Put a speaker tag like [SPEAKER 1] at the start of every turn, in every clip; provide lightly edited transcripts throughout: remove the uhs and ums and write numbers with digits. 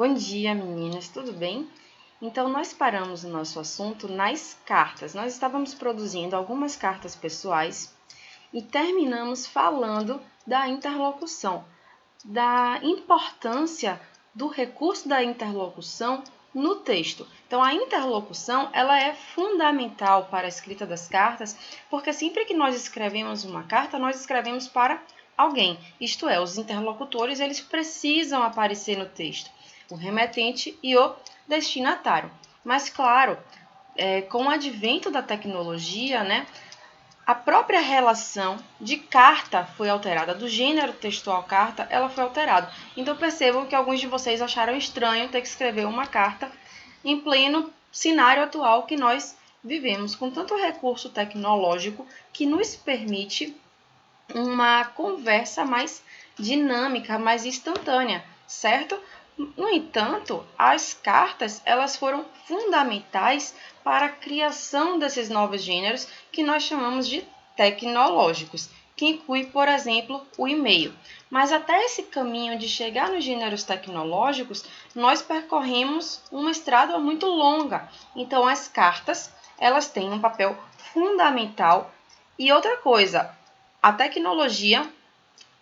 [SPEAKER 1] Bom dia, meninas, tudo bem? Então, nós paramos o nosso assunto nas cartas. Nós estávamos produzindo algumas cartas pessoais e terminamos falando da interlocução, da importância do recurso da interlocução no texto. Então, a interlocução ela é fundamental para a escrita das cartas, porque sempre que nós escrevemos uma carta, nós escrevemos para alguém, isto é, os interlocutores eles precisam aparecer no texto, o remetente e o destinatário. Mas, claro, com o advento da tecnologia, né, a própria relação de carta foi alterada, do gênero textual carta, ela foi alterada. Então percebam que alguns de vocês acharam estranho ter que escrever uma carta em pleno cenário atual que nós vivemos, com tanto recurso tecnológico que nos permite uma conversa mais dinâmica, mais instantânea, certo? No entanto, as cartas elas foram fundamentais para a criação desses novos gêneros que nós chamamos de tecnológicos, que inclui, por exemplo, o e-mail. Mas até esse caminho de chegar nos gêneros tecnológicos, nós percorremos uma estrada muito longa. Então, as cartas elas têm um papel fundamental. E outra coisa, a tecnologia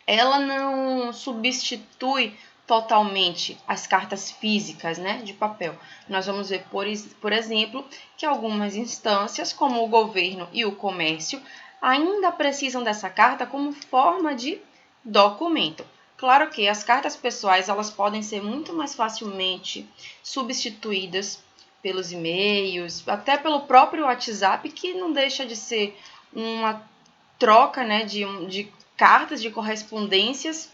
[SPEAKER 1] ela não substitui totalmente as cartas físicas, né, de papel. Nós vamos ver, por exemplo, que algumas instâncias, como o governo e o comércio, ainda precisam dessa carta como forma de documento. Claro que as cartas pessoais elas podem ser muito mais facilmente substituídas pelos e-mails, até pelo próprio WhatsApp, que não deixa de ser uma troca, né, de cartas, de correspondências,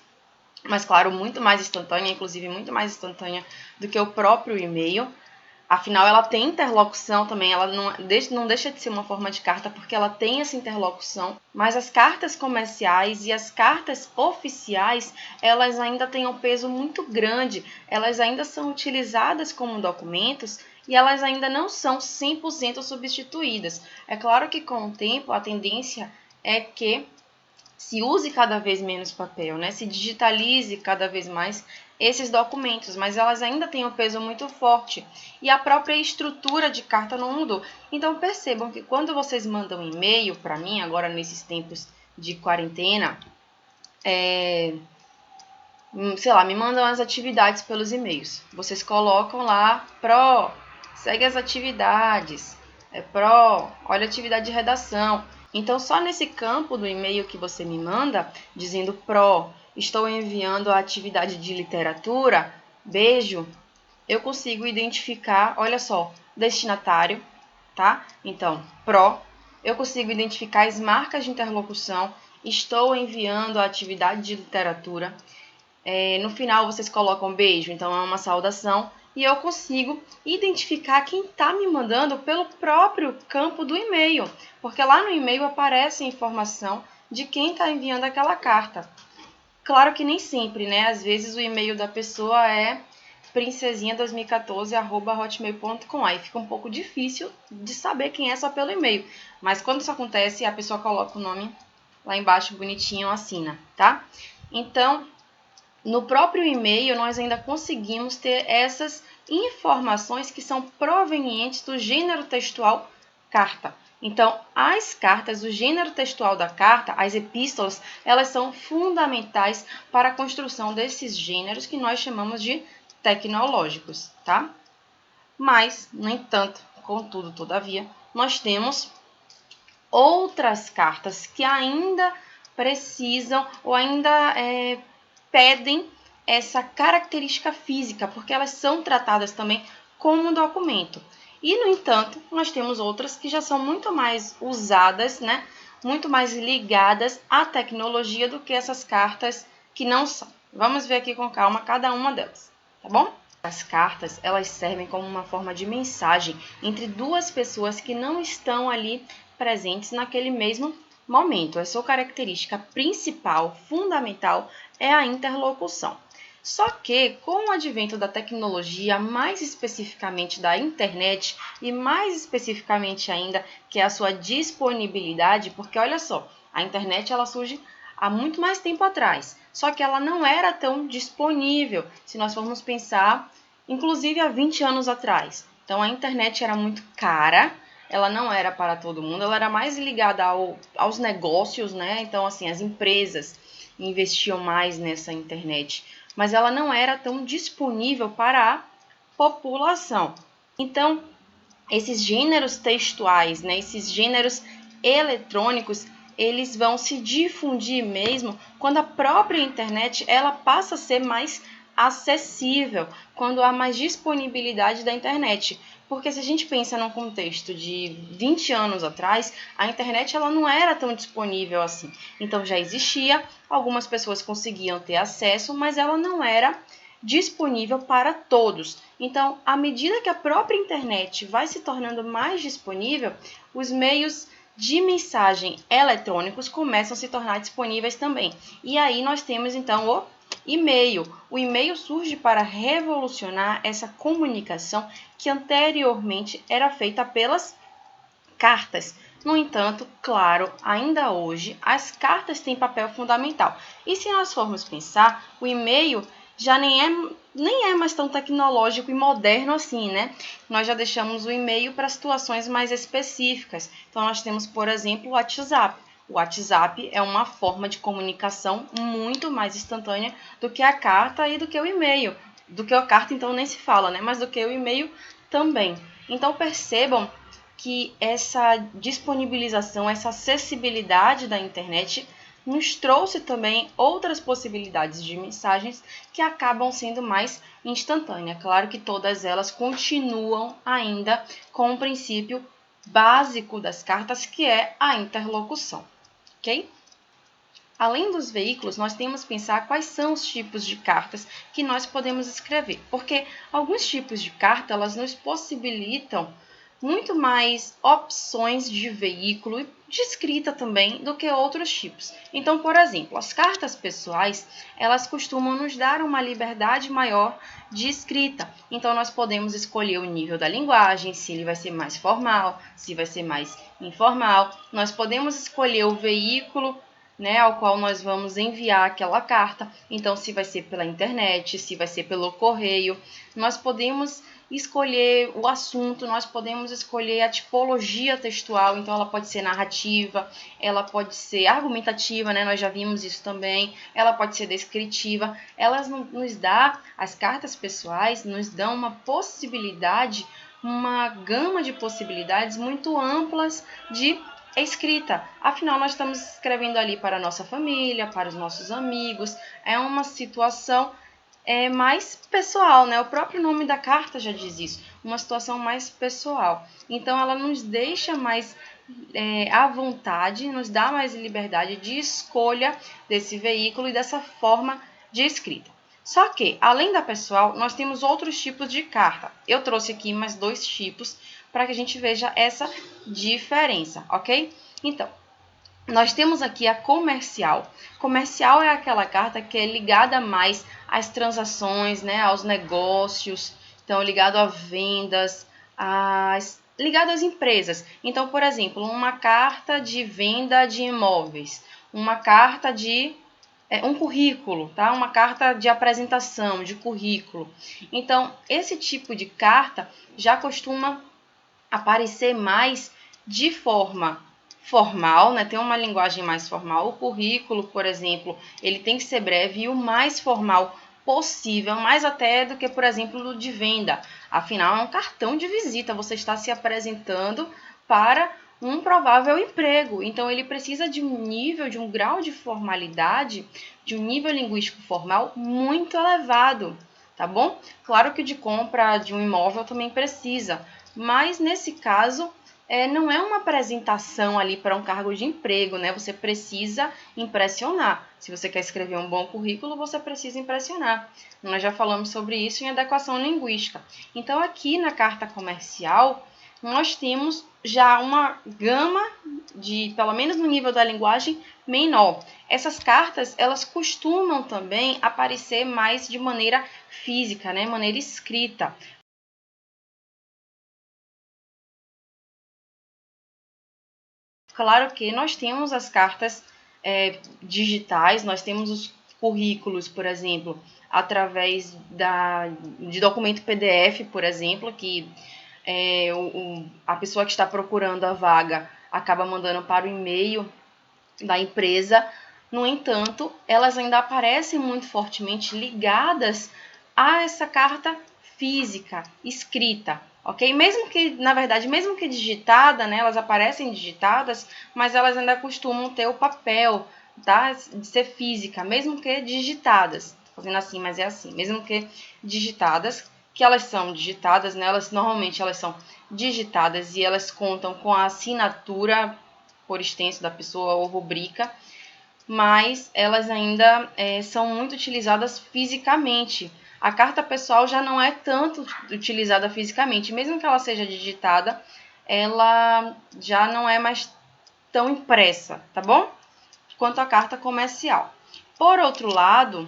[SPEAKER 1] mas claro, muito mais instantânea, inclusive muito mais instantânea do que o próprio e-mail. Afinal, ela tem interlocução também, ela não deixa de ser uma forma de carta porque ela tem essa interlocução, mas as cartas comerciais e as cartas oficiais, elas ainda têm um peso muito grande, elas ainda são utilizadas como documentos e elas ainda não são 100% substituídas. É claro que com o tempo a tendência é que se use cada vez menos papel, né? Se digitalize cada vez mais esses documentos, mas elas ainda têm um peso muito forte e a própria estrutura de carta não mudou. Então percebam que quando vocês mandam um e-mail para mim, agora nesses tempos de quarentena, sei lá, me mandam as atividades pelos e-mails. Vocês colocam lá, segue as atividades, olha a atividade de redação. Então, só nesse campo do e-mail que você me manda, dizendo estou enviando a atividade de literatura, beijo, eu consigo identificar, olha só, destinatário, tá? Então, eu consigo identificar as marcas de interlocução, estou enviando a atividade de literatura. No final, vocês colocam beijo, então é uma saudação. E eu consigo identificar quem está me mandando pelo próprio campo do e-mail, porque lá no e-mail aparece a informação de quem está enviando aquela carta. Claro que nem sempre, né? Às vezes o e-mail da pessoa é princesinha2014@hotmail.com. Aí fica um pouco difícil de saber quem é só pelo e-mail. Mas quando isso acontece, a pessoa coloca o nome lá embaixo bonitinho, assina, tá? Então, no próprio e-mail, nós ainda conseguimos ter essas informações que são provenientes do gênero textual carta. Então, as cartas, o gênero textual da carta, as epístolas, elas são fundamentais para a construção desses gêneros que nós chamamos de tecnológicos, tá? Mas, no entanto, contudo, todavia, nós temos outras cartas que ainda precisam ou ainda pedem essa característica física, porque elas são tratadas também como documento. E, no entanto, nós temos outras que já são muito mais usadas, né? Muito mais ligadas à tecnologia do que essas cartas que não são. Vamos ver aqui com calma cada uma delas, tá bom? As cartas, elas servem como uma forma de mensagem entre duas pessoas que não estão ali presentes naquele mesmo momento. A sua característica principal, fundamental, é a interlocução. Só que, com o advento da tecnologia, mais especificamente da internet e mais especificamente ainda que é a sua disponibilidade, porque olha só, a internet ela surge há muito mais tempo atrás, só que ela não era tão disponível. Se nós formos pensar inclusive há 20 anos atrás. Então a internet era muito cara, ela não era para todo mundo, ela era mais ligada aos negócios, né? Então, assim, as empresas investiam mais nessa internet, mas ela não era tão disponível para a população. Então, esses gêneros textuais, né, esses gêneros eletrônicos, eles vão se difundir mesmo quando a própria internet ela passa a ser mais acessível, quando há mais disponibilidade da internet. Porque se a gente pensa num contexto de 20 anos atrás, a internet ela não era tão disponível assim. Então já existia, algumas pessoas conseguiam ter acesso, mas ela não era disponível para todos. Então, à medida que a própria internet vai se tornando mais disponível, os meios de mensagem eletrônicos começam a se tornar disponíveis também. E aí nós temos então o e-mail. O e-mail surge para revolucionar essa comunicação que anteriormente era feita pelas cartas. No entanto, claro, ainda hoje as cartas têm papel fundamental. E se nós formos pensar, o e-mail já nem é mais tão tecnológico e moderno assim, né? Nós já deixamos o e-mail para situações mais específicas. Então, nós temos, por exemplo, o WhatsApp. O WhatsApp é uma forma de comunicação muito mais instantânea do que a carta e do que o e-mail. Do que a carta, então, nem se fala, né? Mas do que o e-mail também. Então, percebam que essa disponibilização, essa acessibilidade da internet nos trouxe também outras possibilidades de mensagens que acabam sendo mais instantâneas. Claro que todas elas continuam ainda com o princípio básico das cartas, que é a interlocução, ok? Além dos veículos, nós temos que pensar quais são os tipos de cartas que nós podemos escrever, porque alguns tipos de carta elas nos possibilitam muito mais opções de veículo e de escrita também do que outros tipos. Então, por exemplo, as cartas pessoais, elas costumam nos dar uma liberdade maior de escrita. Então, nós podemos escolher o nível da linguagem, se ele vai ser mais formal, se vai ser mais informal. Nós podemos escolher o veículo, né, ao qual nós vamos enviar aquela carta. Então, se vai ser pela internet, se vai ser pelo correio, nós podemos escolher o assunto, nós podemos escolher a tipologia textual, então ela pode ser narrativa, ela pode ser argumentativa, né? Nós já vimos isso também, ela pode ser descritiva, elas nos dá, as cartas pessoais nos dão uma possibilidade, uma gama de possibilidades muito amplas de escrita. Afinal, nós estamos escrevendo ali para a nossa família, para os nossos amigos, é uma situação mais pessoal, né? O próprio nome da carta já diz isso, uma situação mais pessoal. Então, ela nos deixa mais à vontade, nos dá mais liberdade de escolha desse veículo e dessa forma de escrita. Só que, além da pessoal, nós temos outros tipos de carta. Eu trouxe aqui mais 2 tipos para que a gente veja essa diferença, ok? Então, nós temos aqui a comercial. Comercial é aquela carta que é ligada mais às transações, né, aos negócios, então ligado a vendas, ligado às empresas. Então, por exemplo, uma carta de venda de imóveis, uma carta de um currículo, tá? Uma carta de apresentação, de currículo. Então, esse tipo de carta já costuma aparecer mais de forma formal, né? Tem uma linguagem mais formal. O currículo, por exemplo, ele tem que ser breve e o mais formal possível, mais até do que, por exemplo, o de venda. Afinal, é um cartão de visita, você está se apresentando para um provável emprego. Então, ele precisa de um nível, de um grau de formalidade, de um nível linguístico formal muito elevado, tá bom? Claro que o de compra de um imóvel também precisa, mas nesse caso não é uma apresentação ali para um cargo de emprego, né? Você precisa impressionar. Se você quer escrever um bom currículo, você precisa impressionar. Nós já falamos sobre isso em adequação linguística. Então, aqui na carta comercial, nós temos já uma gama de, pelo menos no nível da linguagem, menor. Essas cartas, elas costumam também aparecer mais de maneira física, né? Maneira escrita. Claro que nós temos as cartas digitais, nós temos os currículos, por exemplo, através de documento PDF, por exemplo, que a pessoa que está procurando a vaga acaba mandando para o e-mail da empresa. No entanto, elas ainda aparecem muito fortemente ligadas a essa carta física, escrita, ok? Mesmo que, na verdade, mesmo que digitada, né, elas aparecem digitadas, mas elas ainda costumam ter o papel, tá, de ser física, mesmo que digitadas. Fazendo assim, mas é assim, mesmo que digitadas, que elas são digitadas, né, normalmente elas são digitadas e elas contam com a assinatura por extenso da pessoa ou rubrica, mas elas ainda são muito utilizadas fisicamente. A carta pessoal já não é tanto utilizada fisicamente, mesmo que ela seja digitada, ela já não é mais tão impressa, tá bom? Quanto a carta comercial. Por outro lado,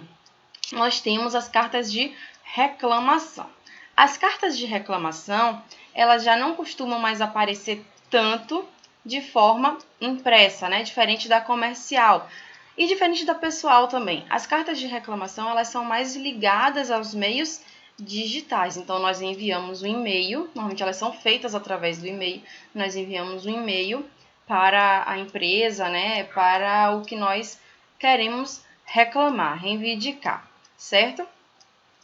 [SPEAKER 1] nós temos as cartas de reclamação. As cartas de reclamação, elas já não costumam mais aparecer tanto de forma impressa, né? Diferente da comercial. E diferente da pessoal também. As cartas de reclamação, elas são mais ligadas aos meios digitais. Então, nós enviamos um e-mail, normalmente elas são feitas através do e-mail, nós enviamos um e-mail para a empresa, né? Para o que nós queremos reclamar, reivindicar, certo?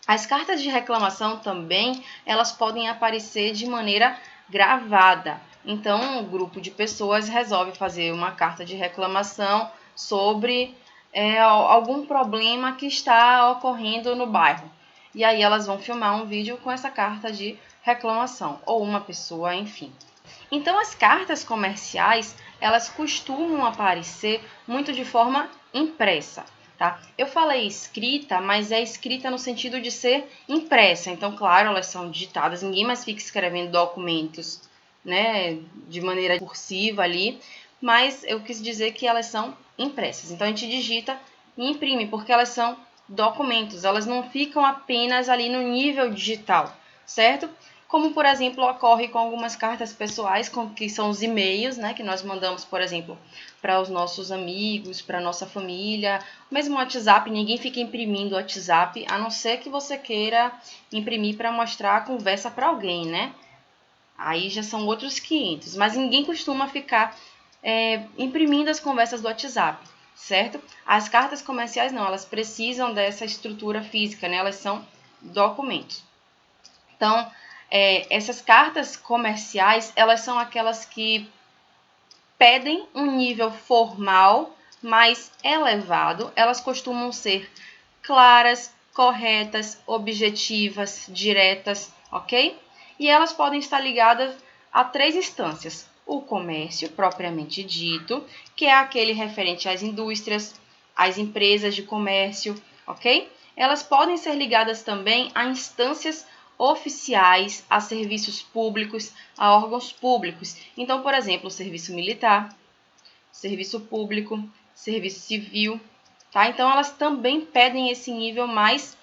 [SPEAKER 1] As cartas de reclamação também, elas podem aparecer de maneira gravada. Então, um grupo de pessoas resolve fazer uma carta de reclamação sobre algum problema que está ocorrendo no bairro. E aí elas vão filmar um vídeo com essa carta de reclamação, ou uma pessoa, enfim. Então, as cartas comerciais, elas costumam aparecer muito de forma impressa. Tá? Eu falei escrita, mas é escrita no sentido de ser impressa. Então, claro, elas são digitadas, ninguém mais fica escrevendo documentos, né, de maneira cursiva ali, mas eu quis dizer que elas são impressas. Então, a gente digita e imprime, porque elas são documentos, elas não ficam apenas ali no nível digital, certo? Como, por exemplo, ocorre com algumas cartas pessoais, que são os e-mails, né, que nós mandamos, por exemplo, para os nossos amigos, para a nossa família. Mesmo o WhatsApp, ninguém fica imprimindo o WhatsApp, a não ser que você queira imprimir para mostrar a conversa para alguém, né? Aí já são outros 500, mas ninguém costuma ficar imprimindo as conversas do WhatsApp, certo? As cartas comerciais não, elas precisam dessa estrutura física, né? Elas são documentos. Então, essas cartas comerciais, elas são aquelas que pedem um nível formal mais elevado. Elas costumam ser claras, corretas, objetivas, diretas, ok? E elas podem estar ligadas a 3 instâncias. O comércio, propriamente dito, que é aquele referente às indústrias, às empresas de comércio, ok? Elas podem ser ligadas também a instâncias oficiais, a serviços públicos, a órgãos públicos. Então, por exemplo, o serviço militar, serviço público, serviço civil, tá? Então, elas também pedem esse nível mais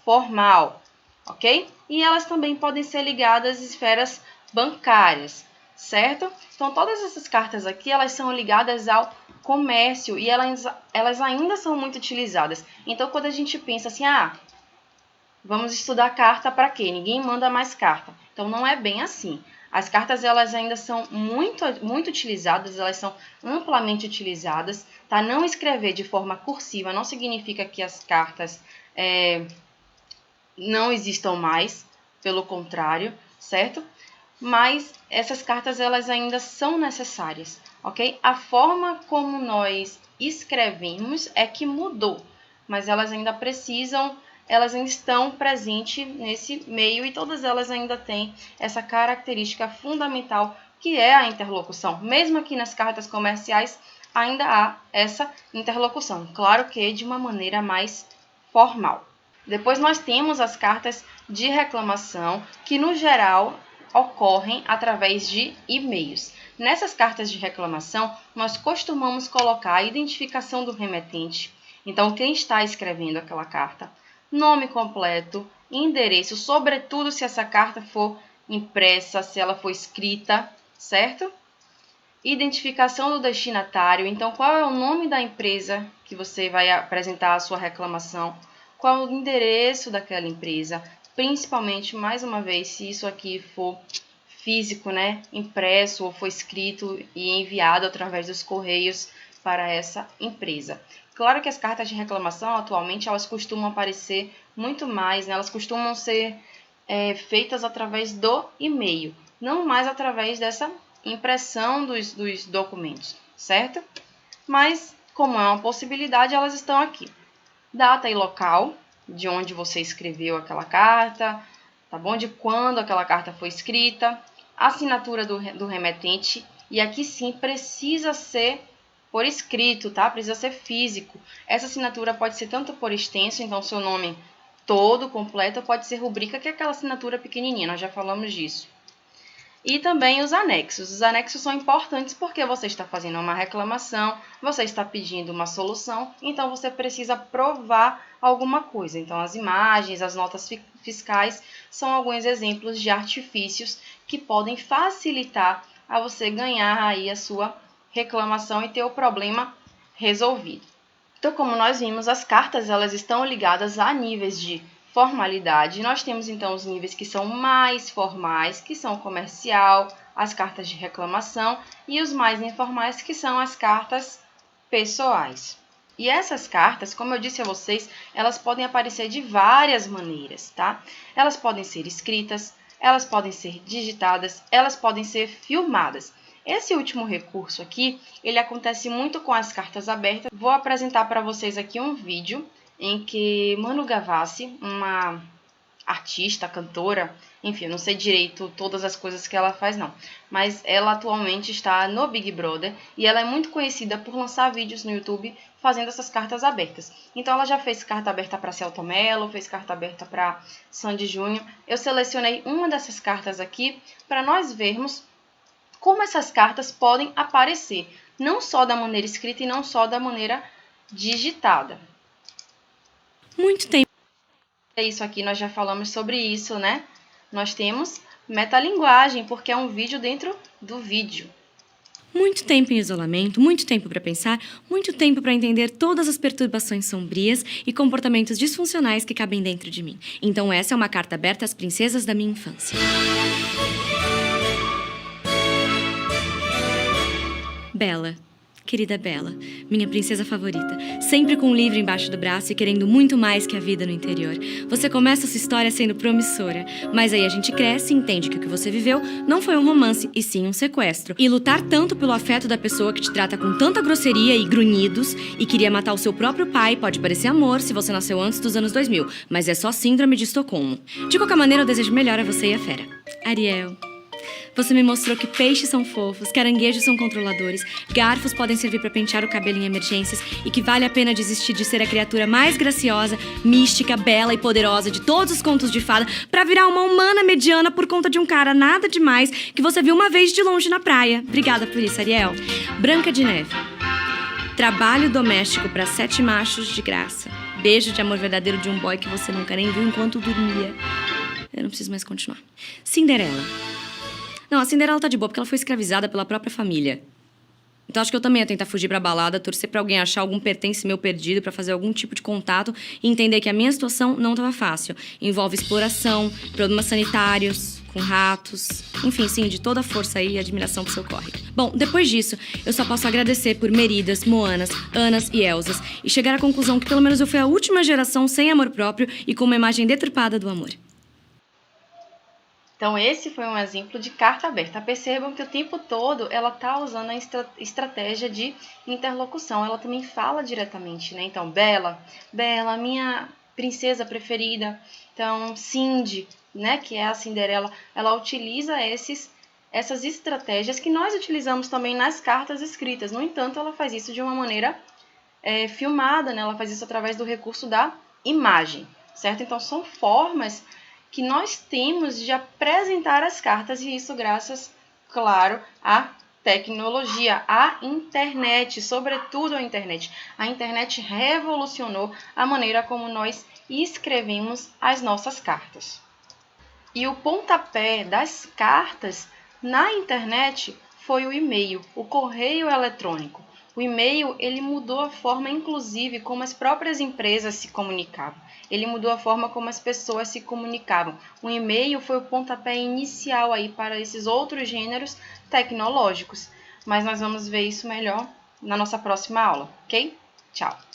[SPEAKER 1] formal, ok? E elas também podem ser ligadas às esferas bancárias, certo? Então, todas essas cartas aqui, elas são ligadas ao comércio e elas ainda são muito utilizadas. Então, quando a gente pensa assim, vamos estudar carta para quê? Ninguém manda mais carta. Então, não é bem assim. As cartas, elas ainda são muito utilizadas, elas são amplamente utilizadas. Tá? Não escrever de forma cursiva não significa que as cartas não existam mais, pelo contrário, certo? Mas essas cartas, elas ainda são necessárias, ok? A forma como nós escrevemos é que mudou, mas elas ainda estão presentes nesse meio e todas elas ainda têm essa característica fundamental que é a interlocução. Mesmo aqui nas cartas comerciais, ainda há essa interlocução, claro que de uma maneira mais formal. Depois nós temos as cartas de reclamação, que no geral ocorrem através de e-mails. Nessas cartas de reclamação, nós costumamos colocar a identificação do remetente. Então, quem está escrevendo aquela carta, nome completo, endereço, sobretudo se essa carta for impressa, se ela for escrita, certo? Identificação do destinatário. Então, qual é o nome da empresa que você vai apresentar a sua reclamação? qual o endereço daquela empresa, principalmente, mais uma vez, se isso aqui for físico, né, impresso ou foi escrito e enviado através dos correios para essa empresa. Claro que as cartas de reclamação, atualmente, elas costumam aparecer muito mais, né, elas costumam ser feitas através do e-mail, não mais através dessa impressão dos documentos, certo? Mas, como é uma possibilidade, elas estão aqui. Data e local de onde você escreveu aquela carta, tá bom? De quando aquela carta foi escrita, assinatura do remetente, e aqui sim precisa ser por escrito, tá? Precisa ser físico. Essa assinatura pode ser tanto por extenso, então seu nome todo, completo, pode ser rubrica, que é aquela assinatura pequenininha, nós já falamos disso. E também os anexos. Os anexos são importantes porque você está fazendo uma reclamação, você está pedindo uma solução, então você precisa provar alguma coisa. Então as imagens, as notas fiscais são alguns exemplos de artifícios que podem facilitar a você ganhar aí a sua reclamação e ter o problema resolvido. Então, como nós vimos, as cartas elas estão ligadas a níveis de formalidade. Nós temos então os níveis que são mais formais, que são o comercial, as cartas de reclamação, e os mais informais, que são as cartas pessoais. E essas cartas, como eu disse a vocês, elas podem aparecer de várias maneiras, tá? Elas podem ser escritas, elas podem ser digitadas, elas podem ser filmadas. Esse último recurso aqui, ele acontece muito com as cartas abertas. Vou apresentar para vocês aqui um vídeo em que Manu Gavassi, uma artista, cantora, enfim, eu não sei direito todas as coisas que ela faz não, mas ela atualmente está no Big Brother e ela é muito conhecida por lançar vídeos no YouTube fazendo essas cartas abertas. Então ela já fez carta aberta para Selton Mello, fez carta aberta para Sandy Júnior. Eu selecionei uma dessas cartas aqui para nós vermos como essas cartas podem aparecer, não só da maneira escrita e não só da maneira digitada.
[SPEAKER 2] Muito tempo.
[SPEAKER 1] É isso aqui, nós já falamos sobre isso, né? Nós temos metalinguagem, porque é um vídeo dentro do vídeo.
[SPEAKER 2] Muito tempo em isolamento, muito tempo para pensar, muito tempo para entender todas as perturbações sombrias e comportamentos disfuncionais que cabem dentro de mim. Então essa é uma carta aberta às princesas da minha infância. Bela, querida Bela, minha princesa favorita, sempre com um livro embaixo do braço e querendo muito mais que a vida no interior. Você começa sua história sendo promissora, mas aí a gente cresce e entende que o que você viveu não foi um romance, e sim um sequestro. E lutar tanto pelo afeto da pessoa que te trata com tanta grosseria e grunhidos e queria matar o seu próprio pai pode parecer amor se você nasceu antes dos anos 2000, mas é só síndrome de Estocolmo. De qualquer maneira, eu desejo melhor a você e a fera. Ariel. Você me mostrou que peixes são fofos, caranguejos são controladores, garfos podem servir para pentear o cabelo em emergências e que vale a pena desistir de ser a criatura mais graciosa, mística, bela e poderosa de todos os contos de fada para virar uma humana mediana por conta de um cara nada demais que você viu uma vez de longe na praia. Obrigada por isso, Ariel. Branca de Neve. Trabalho doméstico para 7 machos de graça. Beijo de amor verdadeiro de um boy que você nunca nem viu enquanto dormia. Eu não preciso mais continuar. Cinderela. Não, a Cinderela tá de boa porque ela foi escravizada pela própria família. Então acho que eu também ia tentar fugir pra balada, torcer pra alguém achar algum pertence meu perdido pra fazer algum tipo de contato e entender que a minha situação não tava fácil. Envolve exploração, problemas sanitários, com ratos, enfim, sim, de toda a força aí e admiração pro seu corre. Bom, depois disso, eu só posso agradecer por Meridas, Moanas, Anas e Elsas e chegar à conclusão que pelo menos eu fui a última geração sem amor próprio e com uma imagem deturpada do amor.
[SPEAKER 1] Então, esse foi um exemplo de carta aberta. Percebam que o tempo todo ela está usando a estratégia de interlocução. Ela também fala diretamente, né? Então, Bela, Bela, minha princesa preferida. Então, Cindy, né? Que é a Cinderela, ela utiliza essas estratégias que nós utilizamos também nas cartas escritas. No entanto, ela faz isso de uma maneira filmada, né? Ela faz isso através do recurso da imagem, certo? Então, são formas que nós temos de apresentar as cartas, e isso graças, claro, à tecnologia, à internet, sobretudo à internet. A internet revolucionou a maneira como nós escrevemos as nossas cartas. E o pontapé das cartas na internet foi o e-mail, o correio eletrônico. O e-mail, ele mudou a forma, inclusive, como as próprias empresas se comunicavam. Ele mudou a forma como as pessoas se comunicavam. O e-mail foi o pontapé inicial aí para esses outros gêneros tecnológicos. Mas nós vamos ver isso melhor na nossa próxima aula, ok? Tchau!